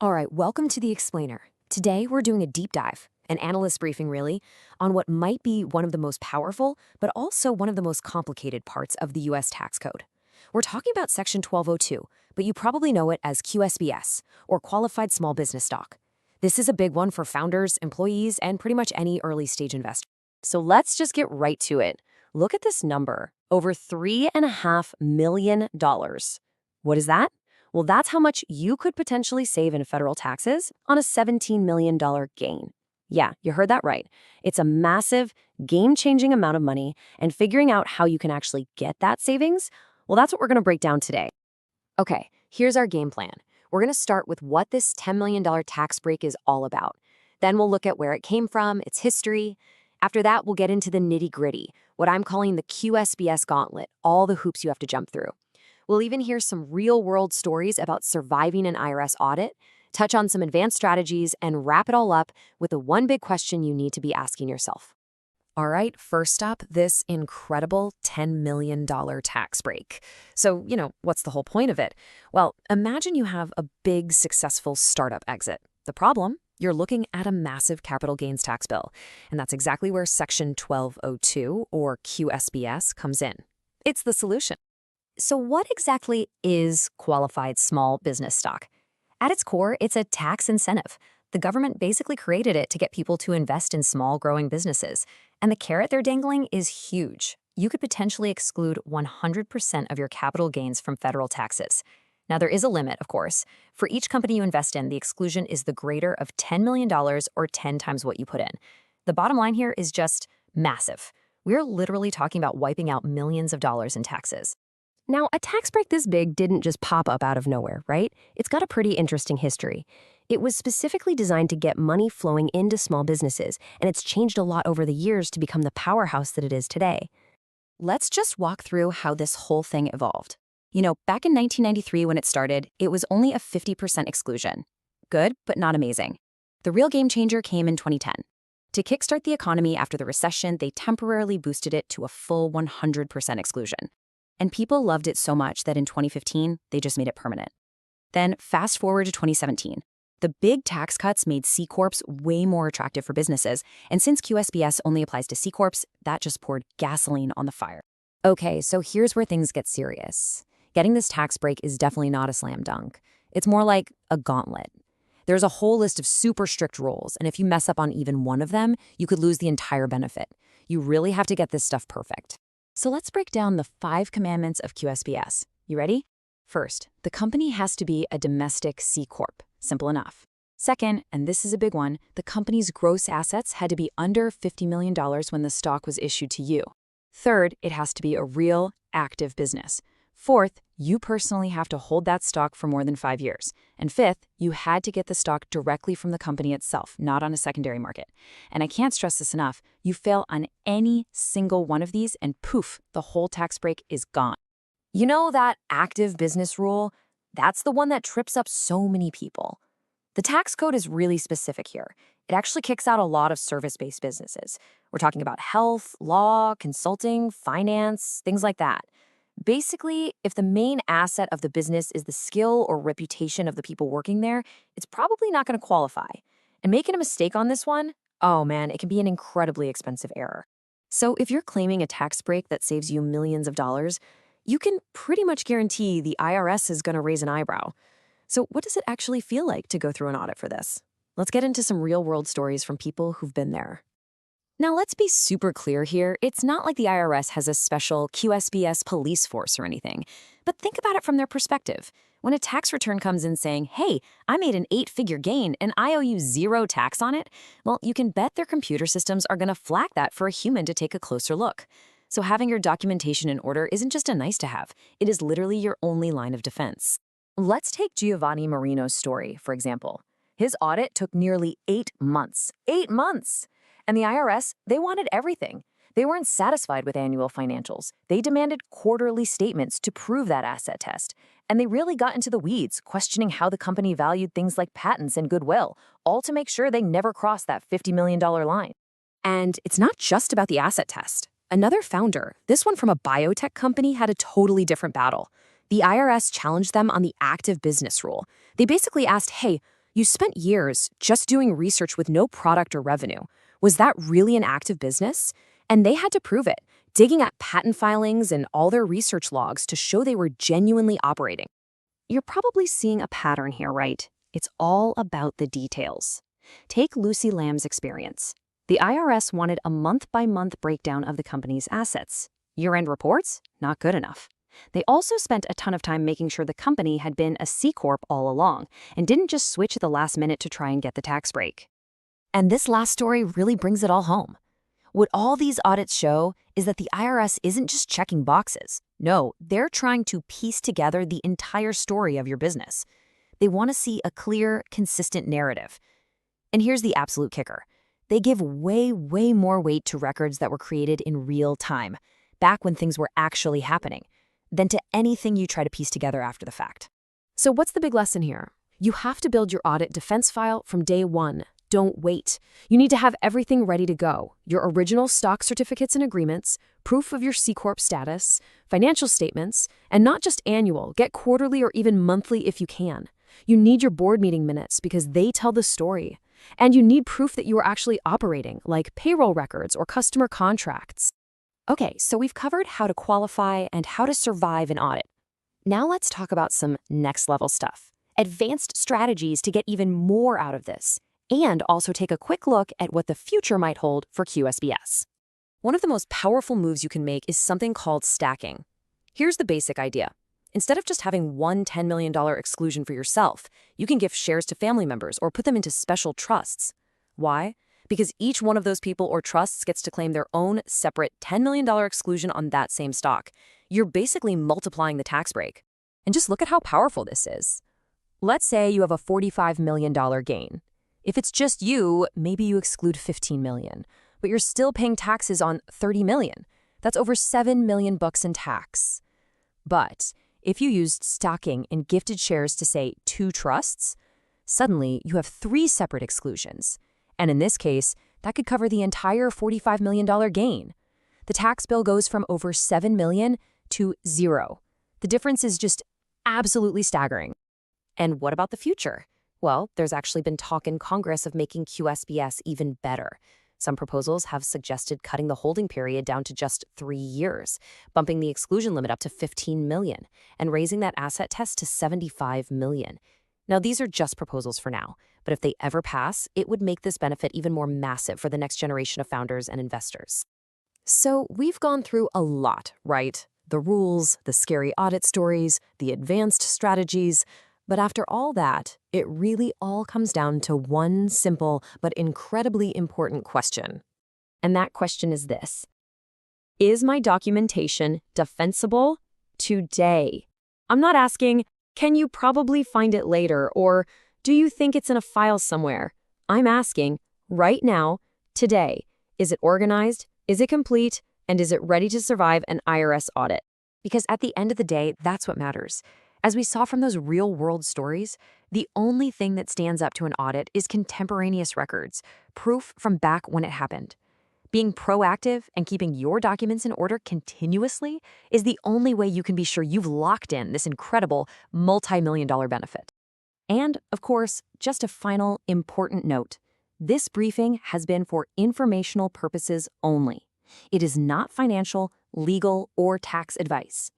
All right, welcome to the Explainer. Today, we're doing a deep dive, an analyst briefing really, on what might be one of the most powerful, but also one of the most complicated parts of the U.S. tax code. We're talking about Section 1202, but you probably know it as QSBS, or Qualified Small Business Stock. This is a big one for founders, employees, and pretty much any early-stage investor. So let's just get right to it. Look at this number, over $3.5 million. What is that? Well, that's how much you could potentially save in federal taxes on a $17 million gain. Yeah, you heard that right. It's a massive, game-changing amount of money, and figuring out how you can actually get that savings, well, that's what we're going to break down today. Okay, here's our game plan. We're going to start with what this $10 million tax break is all about. Then we'll look at where it came from, its history. After that, we'll get into the nitty-gritty, what I'm calling the QSBS gauntlet, all the hoops you have to jump through. We'll even hear some real-world stories about surviving an IRS audit, touch on some advanced strategies, and wrap it all up with the one big question you need to be asking yourself. All right, first up, this incredible $10 million tax break. So, what's the whole point of it? Well, imagine you have a big, successful startup exit. The problem? You're looking at a massive capital gains tax bill, and that's exactly where Section 1202, or QSBS, comes in. It's the solution. So what exactly is qualified small business stock? At its core, it's a tax incentive. The government basically created it to get people to invest in small, growing businesses. And the carrot they're dangling is huge. You could potentially exclude 100% of your capital gains from federal taxes. Now, there is a limit, of course. For each company you invest in, the exclusion is the greater of $10 million or 10 times what you put in. The bottom line here is just massive. We're literally talking about wiping out millions of dollars in taxes. Now, a tax break this big didn't just pop up out of nowhere, right? It's got a pretty interesting history. It was specifically designed to get money flowing into small businesses, and it's changed a lot over the years to become the powerhouse that it is today. Let's just walk through how this whole thing evolved. Back in 1993 when it started, it was only a 50% exclusion. Good, but not amazing. The real game changer came in 2010. To kickstart the economy after the recession, they temporarily boosted it to a full 100% exclusion. And people loved it so much that in 2015, they just made it permanent. Then fast forward to 2017. The big tax cuts made C-Corps way more attractive for businesses, and since QSBS only applies to C-Corps, that just poured gasoline on the fire. Okay, so here's where things get serious. Getting this tax break is definitely not a slam dunk. It's more like a gauntlet. There's a whole list of super strict rules, and if you mess up on even one of them, you could lose the entire benefit. You really have to get this stuff perfect. So let's break down the 5 commandments of QSBS. You ready? First, the company has to be a domestic C-Corp. Simple enough. Second, and this is a big one, the company's gross assets had to be under $50 million when the stock was issued to you. Third, it has to be a real, active business. Fourth, you personally have to hold that stock for more than 5 years. And fifth, you had to get the stock directly from the company itself, not on a secondary market. And I can't stress this enough, you fail on any single one of these and poof, the whole tax break is gone. You know that active business rule? That's the one that trips up so many people. The tax code is really specific here. It actually kicks out a lot of service-based businesses. We're talking about health, law, consulting, finance, things like that. Basically, if the main asset of the business is the skill or reputation of the people working there, it's probably not going to qualify. And making a mistake on this one, oh man, it can be an incredibly expensive error. So if you're claiming a tax break that saves you millions of dollars, you can pretty much guarantee the IRS is going to raise an eyebrow. So what does it actually feel like to go through an audit for this? Let's get into some real-world stories from people who've been there. Now, let's be super clear here. It's not like the IRS has a special QSBS police force or anything. But think about it from their perspective. When a tax return comes in saying, hey, I made an 8-figure gain and I owe you 0 tax on it, well, you can bet their computer systems are going to flag that for a human to take a closer look. So having your documentation in order isn't just a nice to have. It is literally your only line of defense. Let's take Giovanni Marino's story, for example. His audit took nearly 8 months. 8 months! And the IRS, they wanted everything. They weren't satisfied with annual financials. They demanded quarterly statements to prove that asset test. And they really got into the weeds, questioning how the company valued things like patents and goodwill, all to make sure they never crossed that $50 million line. And it's not just about the asset test. Another founder, this one from a biotech company, had a totally different battle. The IRS challenged them on the active business rule. They basically asked, hey, You spent years just doing research with no product or revenue. Was that really an active business? And they had to prove it, digging at patent filings and all their research logs to show they were genuinely operating. You're probably seeing a pattern here, right? It's all about the details. Take Lucy Lamb's experience. The IRS wanted a month-by-month breakdown of the company's assets. Year-end reports? Not good enough. They also spent a ton of time making sure the company had been a C-Corp all along and didn't just switch at the last minute to try and get the tax break. And this last story really brings it all home. What all these audits show is that the IRS isn't just checking boxes. No, they're trying to piece together the entire story of your business. They want to see a clear, consistent narrative. And here's the absolute kicker. They give way more weight to records that were created in real time, back when things were actually happening, than to anything you try to piece together after the fact. So what's the big lesson here? You have to build your audit defense file from day one. Don't wait. You need to have everything ready to go. Your original stock certificates and agreements, proof of your C-Corp status, financial statements, and not just annual, get quarterly or even monthly if you can. You need your board meeting minutes because they tell the story. And you need proof that you are actually operating, like payroll records or customer contracts. Okay, so we've covered how to qualify and how to survive an audit. Now let's talk about some next-level stuff. Advanced strategies to get even more out of this. And also take a quick look at what the future might hold for QSBS. One of the most powerful moves you can make is something called stacking. Here's the basic idea. Instead of just having one $10 million exclusion for yourself, you can give shares to family members or put them into special trusts. Why? Because each one of those people or trusts gets to claim their own separate $10 million exclusion on that same stock. You're basically multiplying the tax break. And just look at how powerful this is. Let's say you have a $45 million gain. If it's just you, maybe you exclude $15 million, but you're still paying taxes on $30 million. That's over $7 million bucks in tax. But if you used stocking and gifted shares to, say, 2 trusts, suddenly you have 3 separate exclusions. And in this case, that could cover the entire $45 million gain. The tax bill goes from over $7 million to 0. The difference is just absolutely staggering. And what about the future? Well, there's actually been talk in Congress of making QSBS even better. Some proposals have suggested cutting the holding period down to just 3 years, bumping the exclusion limit up to $15 million, and raising that asset test to $75 million. Now, these are just proposals for now, but if they ever pass, it would make this benefit even more massive for the next generation of founders and investors. So we've gone through a lot, right? The rules, the scary audit stories, the advanced strategies. But after all that, it really all comes down to one simple but incredibly important question. And that question is this: is my documentation defensible today? I'm not asking, can you probably find it later, or do you think it's in a file somewhere? I'm asking, right now, today, is it organized, is it complete, and is it ready to survive an IRS audit? Because at the end of the day, that's what matters. As we saw from those real-world stories, the only thing that stands up to an audit is contemporaneous records, proof from back when it happened. Being proactive and keeping your documents in order continuously is the only way you can be sure you've locked in this incredible multi-million-dollar benefit. And, of course, just a final important note. This briefing has been for informational purposes only. It is not financial, legal, or tax advice.